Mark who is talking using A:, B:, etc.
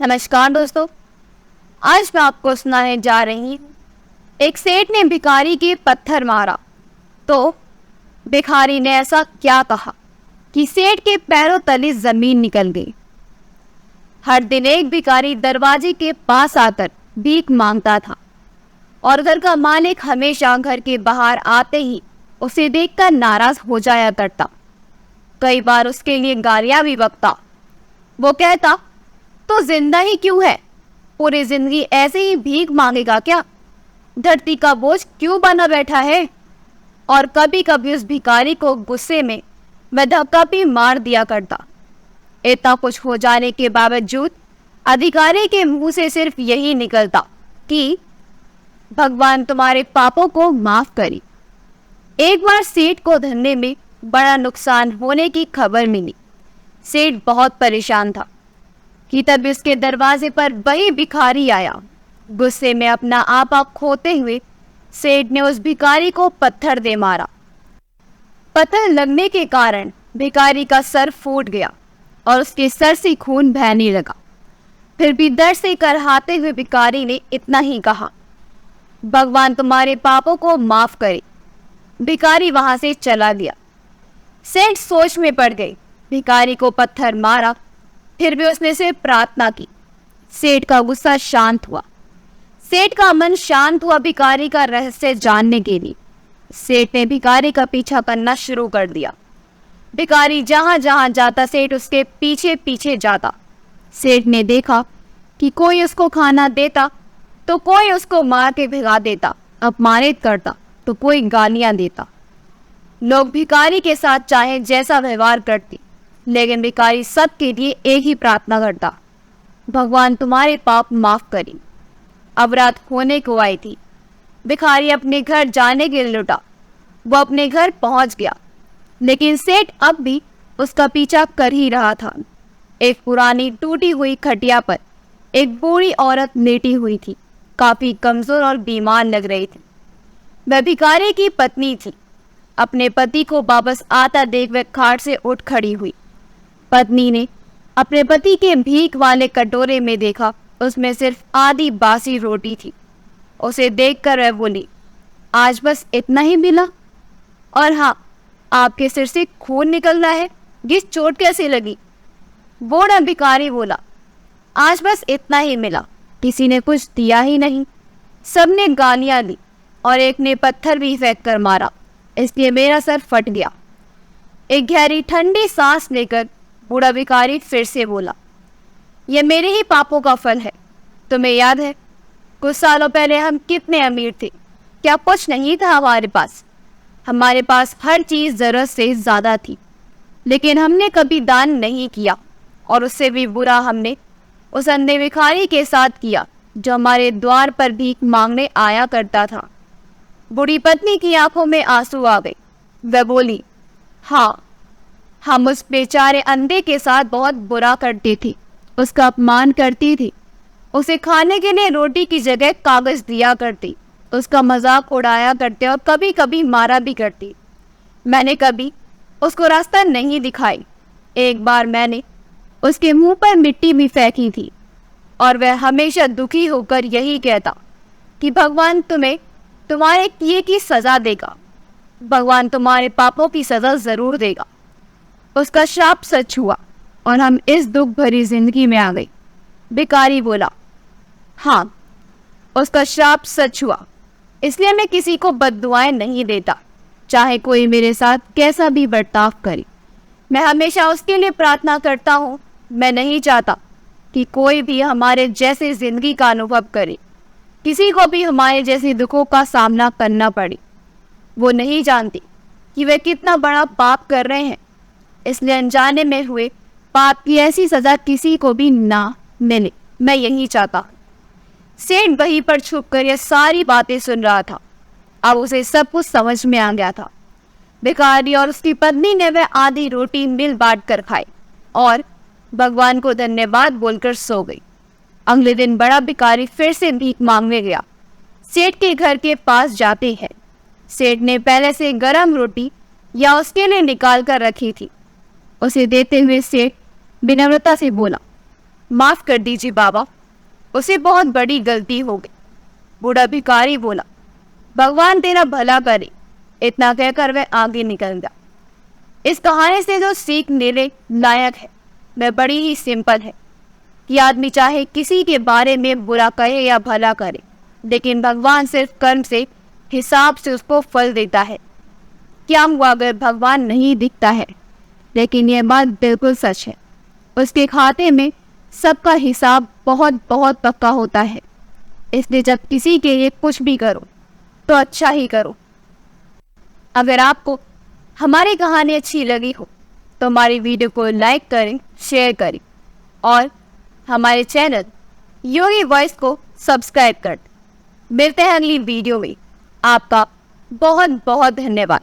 A: नमस्कार दोस्तों। आज मैं आपको सुनाने जा रही हूँ। एक सेठ ने भिखारी के पत्थर मारा तो भिखारी ने ऐसा क्या कहा कि सेठ के पैरों तले जमीन निकल गई। हर दिन एक भिखारी दरवाजे के पास आकर भीख मांगता था और घर का मालिक हमेशा घर के बाहर आते ही उसे देखकर नाराज हो जाया करता। कई बार उसके लिए गालियां भी बकता। वो कहता, तो जिंदा ही क्यों है? पूरी जिंदगी ऐसे ही भीख मांगेगा क्या? धरती का बोझ क्यों बना बैठा है? और कभी कभी उस भिखारी को गुस्से में मैं धक्का भी मार दिया करता। इतना कुछ हो जाने के बावजूद अधिकारी के मुंह से सिर्फ यही निकलता कि भगवान तुम्हारे पापों को माफ करे। एक बार सेठ को धंधे में बड़ा नुकसान होने की खबर मिली। सेठ बहुत परेशान था कि तभी उसके दरवाजे पर वही भिखारी आया। गुस्से में अपना आपा खोते हुए सेठ ने उस भिखारी को पत्थर दे मारा। पत्थर लगने के कारण भिखारी का सर फूट गया और उसके सर से खून बहने लगा। फिर भी दर्द से करहाते हुए भिखारी ने इतना ही कहा, भगवान तुम्हारे पापों को माफ करे। भिखारी वहां से चला गया। सेठ सोच में पड़ गई। भिखारी को पत्थर मारा, फिर भी उसने सिर्फ प्रार्थना की। सेठ का गुस्सा शांत हुआ। सेठ का मन शांत हुआ भिखारी का रहस्य जानने के लिए। सेठ ने भिखारी का पीछा करना शुरू कर दिया। भिखारी जहां जहां जाता सेठ उसके पीछे पीछे जाता। सेठ ने देखा कि कोई उसको खाना देता तो कोई उसको मार के भिगा देता, अपमानित करता तो कोई गालियां देता। लोग भिखारी के साथ चाहे जैसा व्यवहार करते, लेकिन भिखारी सबके लिए एक ही प्रार्थना करता, भगवान तुम्हारे पाप माफ करे। अब रात होने को आई थी। भिखारी अपने घर जाने के लिए लौटा। वो अपने घर पहुंच गया, लेकिन सेठ अब भी उसका पीछा कर ही रहा था। एक पुरानी टूटी हुई खटिया पर एक बूढ़ी औरत लेटी हुई थी। काफी कमजोर और बीमार लग रही थी। वह भिखारी की पत्नी थी। अपने पति को वापस आता देख वह खाट से उठ खड़ी हुई। पत्नी ने अपने पति के भीख वाले कटोरे में देखा, उसमें सिर्फ आधी बासी रोटी थी। उसे देखकर वह बोली, आज बस इतना ही मिला? और हाँ, आपके सिर से खून निकल रहा है, ये चोट कैसे लगी? बूढ़ा भिखारी बोला, आज बस इतना ही मिला, किसी ने कुछ दिया ही नहीं। सबने गालियां दी और एक ने पत्थर भी फेंक कर मारा, इसलिए मेरा सर फट गया। एक गहरी ठंडी सांस लेकर बूढ़ा भिखारी फिर से बोला, यह मेरे ही पापों का फल है। तुम्हें याद है कुछ सालों पहले हम कितने अमीर थे? क्या कुछ नहीं था हमारे पास? हमारे पास हर चीज जरूरत से ज्यादा थी, लेकिन हमने कभी दान नहीं किया। और उससे भी बुरा हमने उस अंधे भिखारी के साथ किया जो हमारे द्वार पर भीख मांगने आया करता था। बूढ़ी पत्नी की आंखों में आंसू आ गए। वह बोली, हाँ, हम उस बेचारे अंधे के साथ बहुत बुरा करती थी, उसका अपमान करती थी, उसे खाने के लिए रोटी की जगह कागज दिया करती, उसका मजाक उड़ाया करते और कभी कभी मारा भी करती। मैंने कभी उसको रास्ता नहीं दिखाई। एक बार मैंने उसके मुंह पर मिट्टी भी फेंकी थी और वह हमेशा दुखी होकर यही कहता कि भगवान तुम्हें तुम्हारे किए की सजा देगा, भगवान तुम्हारे पापों की सजा जरूर देगा। उसका श्राप सच हुआ और हम इस दुख भरी जिंदगी में आ गए। भिखारी बोला, हाँ, उसका श्राप सच हुआ, इसलिए मैं किसी को बद्दुआएं नहीं देता, चाहे कोई मेरे साथ कैसा भी बर्ताव करे। मैं हमेशा उसके लिए प्रार्थना करता हूँ। मैं नहीं चाहता कि कोई भी हमारे जैसे जिंदगी का अनुभव करे, किसी को भी हमारे जैसे दुखों का सामना करना पड़े। वो नहीं जानती कि वे कितना बड़ा पाप कर रहे हैं, इसलिए अनजाने में हुए पाप की ऐसी सजा किसी को भी ना मिले, मैं यही चाहता। सेठ वहीं पर छुप कर यह सारी बातें सुन रहा था। अब उसे सब कुछ समझ में आ गया था। भिखारी और उसकी पत्नी ने वह आधी रोटी मिल बांट कर खाई और भगवान को धन्यवाद बोलकर सो गई। अगले दिन बड़ा भिखारी फिर से भीख मांगने गया। सेठ के घर के पास जाते हैं। सेठ ने पहले से गरम रोटी या उसके लिए निकाल कर रखी थी। उसे देते हुए सेठ विनम्रता से बोला, माफ कर दीजिए बाबा, उसे बहुत बड़ी गलती हो गई। बूढ़ा भिखारी बोला, भगवान तेरा भला करे। इतना कहकर वह आगे निकल गया। इस कहानी से जो सीख लेने लायक है वह बड़ी ही सिंपल है कि आदमी चाहे किसी के बारे में बुरा कहे या भला करे, लेकिन भगवान सिर्फ कर्म से हिसाब से उसको फल देता है। क्या हुआ अगर भगवान नहीं दिखता है, लेकिन यह बात बिल्कुल सच है, उसके खाते में सबका हिसाब बहुत बहुत पक्का होता है। इसलिए जब किसी के लिए कुछ भी करो तो अच्छा ही करो। अगर आपको हमारी कहानी अच्छी लगी हो तो हमारी वीडियो को लाइक करें, शेयर करें और हमारे चैनल योगी वॉइस को सब्सक्राइब कर दें। मिलते हैं अगली वीडियो में। आपका बहुत बहुत धन्यवाद।